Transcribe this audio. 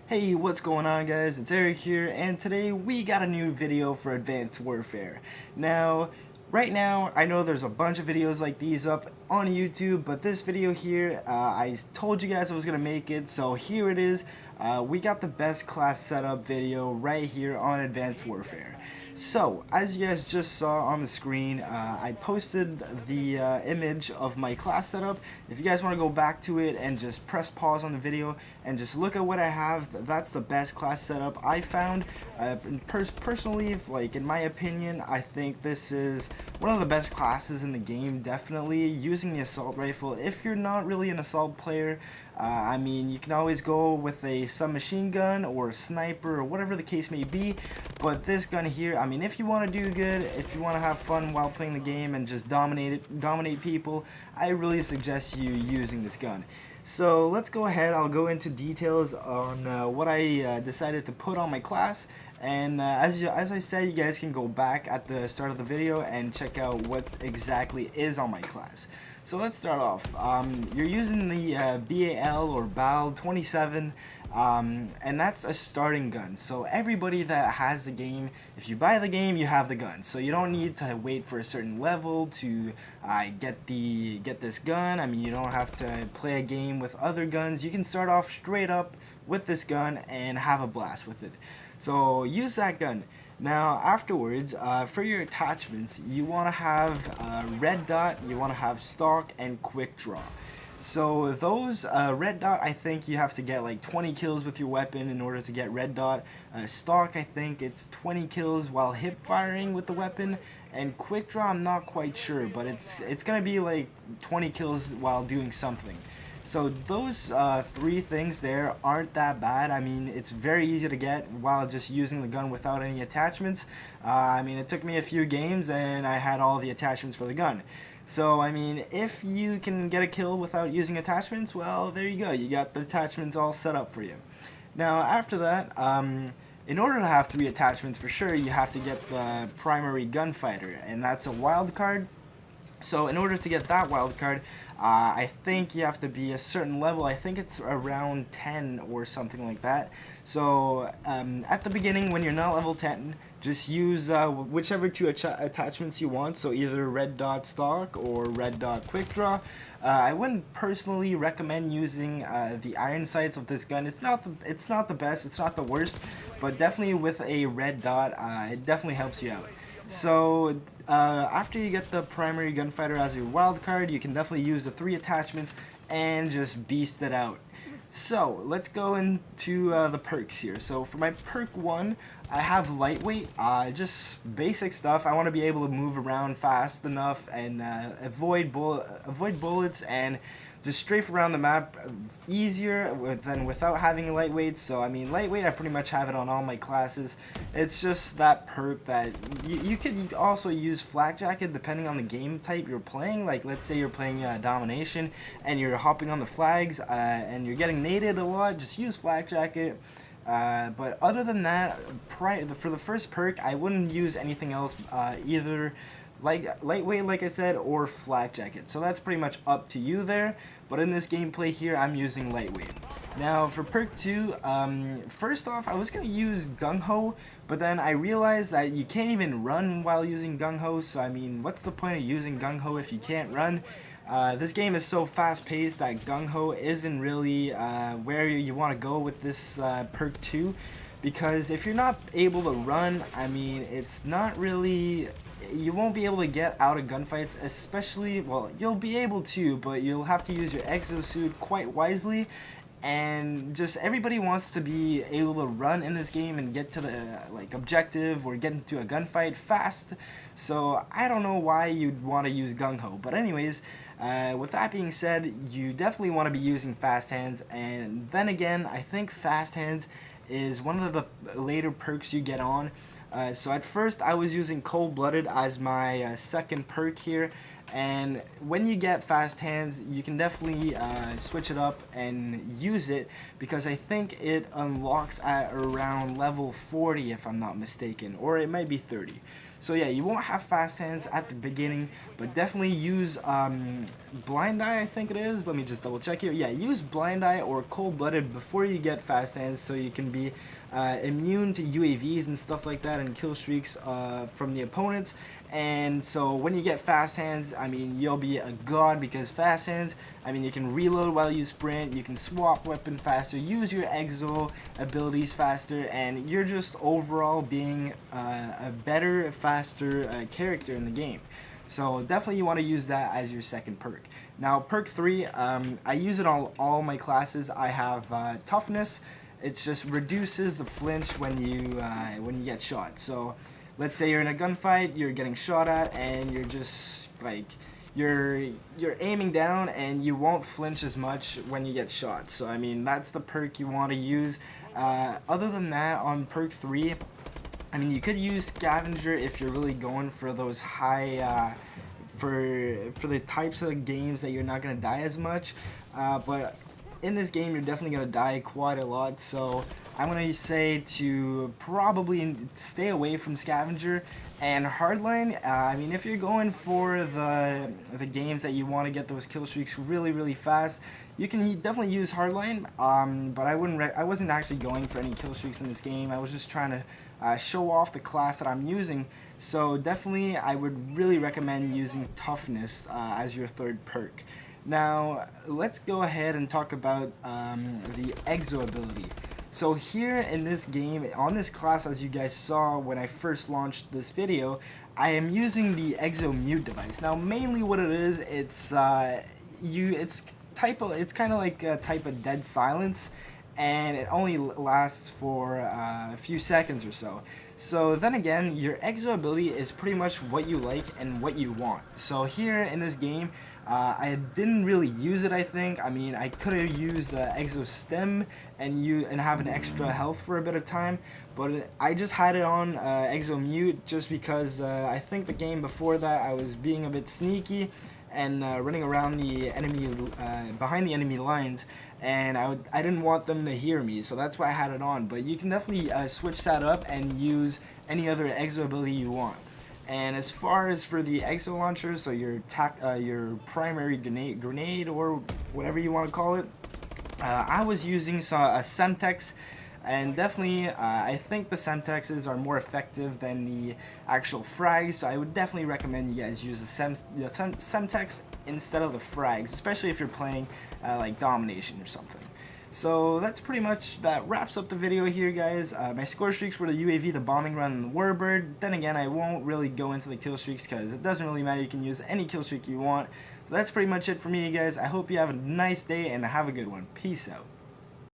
Hey, what's going on guys? It's Eric here, and today we got a new video for Advanced Warfare. Now, right now, I know there's a bunch of videos like these up on YouTube, but this video here, I told you guys I was going to make it, so here it is. We got the best class setup video right here on Advanced Warfare. So, as you guys just saw on the screen, I posted the image of my class setup. If you guys want to go back to it and just press pause on the video and just look at what I have, that's the best class setup I found. Personally, like in my opinion, I think this is one of the best classes in the game, definitely. Using the assault rifle, if you're not really an assault player, I mean, you can always go with a submachine gun or a sniper or whatever the case may be, but this gun here, I mean, if you want to do good, if you want to have fun while playing the game and just dominate people, I really suggest you using this gun. So let's go ahead. I'll go into details on what I decided to put on my class, and as I said, you guys can go back at the start of the video and check out what exactly is on my class. So let's start off. You're using the BAL or BAL 27, and that's a starting gun. So everybody that has the game, if you buy the game, you have the gun. So you don't need to wait for a certain level to get this gun. I mean, you don't have to play a game with other guns. You can start off straight up with this gun and have a blast with it. So use that gun. Now afterwards, for your attachments, you want to have red dot, you want to have stock, and quick draw. So those red dot, I think you have to get like 20 kills with your weapon in order to get red dot. Stock, I think it's 20 kills while hip firing with the weapon, and quick draw, I'm not quite sure, but it's gonna be like 20 kills while doing something. So those three things there aren't that bad. I mean, it's very easy to get while just using the gun without any attachments. I mean, it took me a few games and I had all the attachments for the gun. So, I mean, if you can get a kill without using attachments, well, there you go. You got the attachments all set up for you. Now, after that, in order to have 3 attachments for sure, you have to get the primary gunfighter, and that's a wild card. So in order to get that wild card, I think you have to be a certain level. I think it's around 10 or something like that. So at the beginning, when you're not level 10, just use whichever 2 attachments you want. So either red dot stock or red dot quick draw. I wouldn't personally recommend using the iron sights of this gun. It's not the best. It's not the worst, but definitely with a red dot, it definitely helps you out. So after you get the primary gunfighter as your wild card, you can definitely use the 3 attachments and just beast it out. So let's go into the perks here. So for my perk 1, I have lightweight, just basic stuff. I want to be able to move around fast enough and avoid bullets and just strafe around the map easier than without having lightweight. So I mean, lightweight, I pretty much have it on all my classes. It's just that perk that you could also use flak jacket depending on the game type you're playing. Like let's say you're playing domination and you're hopping on the flags and you're getting naded a lot, just use flak jacket. But other than that, for the first perk, I wouldn't use anything else, either lightweight, like I said, or flak jacket. So that's pretty much up to you there. But in this gameplay here, I'm using lightweight. Now for perk 2, first off, I was gonna use gung ho, but then I realized that you can't even run while using gung ho. So I mean, what's the point of using gung ho if you can't run? This game is so fast-paced that gung ho isn't really where you want to go with this perk 2, because if you're not able to run, I mean, it's not really, you won't be able to get out of gunfights, especially, well, you'll be able to, but you'll have to use your exosuit quite wisely. And just everybody wants to be able to run in this game and get to the like objective or get into a gunfight fast. So I don't know why you'd want to use gung ho. But anyways, with that being said, you definitely want to be using fast hands. And then again, I think fast hands is one of the later perks you get on. So at first I was using cold-blooded as my second perk here, and when you get fast hands, you can definitely switch it up and use it, because I think it unlocks at around level 40 if I'm not mistaken, or it might be 30. So yeah, you won't have fast hands at the beginning, but definitely use blind eye, I think it is. Let me just double check here. Yeah, use blind eye or cold-blooded before you get fast hands, so you can be immune to UAVs and stuff like that and kill streaks from the opponents. And so when you get fast hands, I mean, you'll be a god, because fast hands, I mean, you can reload while you sprint, you can swap weapon faster, use your exo abilities faster, and you're just overall being a better, faster character in the game. So definitely you want to use that as your second perk. Now perk 3, I use it on all my classes. I have toughness. It just reduces the flinch when you get shot. So let's say you're in a gunfight, you're getting shot at, and you're just like you're aiming down, and you won't flinch as much when you get shot. So I mean, that's the perk you want to use. Other than that, on perk 3, I mean, you could use scavenger if you're really going for those high for the types of games that you're not gonna die as much, but in this game you're definitely gonna die quite a lot, so I'm gonna say to probably stay away from scavenger. And hardline, I mean, if you're going for the games that you want to get those kill streaks really fast, you can definitely use hardline, but I wasn't actually going for any kill streaks in this game. I was just trying to show off the class that I'm using. So definitely I would really recommend using toughness as your third perk. Now let's go ahead and talk about the exo ability. So here in this game, on this class, as you guys saw when I first launched this video, I am using the exo mute device. Now mainly what it is, it's kind of like a type of dead silence, and it only lasts for a few seconds or so. So then again, your exo ability is pretty much what you like and what you want. So here in this game, I didn't really use it, I think. I mean, I could have used the exo stem and have an extra health for a bit of time, but I just had it on exo mute just because I think the game before that I was being a bit sneaky and running around the enemy behind the enemy lines, and I didn't want them to hear me, so that's why I had it on. But you can definitely switch that up and use any other exo ability you want. And as far as for the exo launchers, so your primary grenade or whatever you want to call it, I was using a Semtex. And definitely, I think the Semtexes are more effective than the actual frags, so I would definitely recommend you guys use the Semtex instead of the frags, especially if you're playing like Domination or something. So that's pretty much, that wraps up the video here, guys. My score streaks were the UAV, the bombing run, and the warbird. Then again, I won't really go into the kill streaks because it doesn't really matter. You can use any kill streak you want. So that's pretty much it for me, guys. I hope you have a nice day and have a good one. Peace out.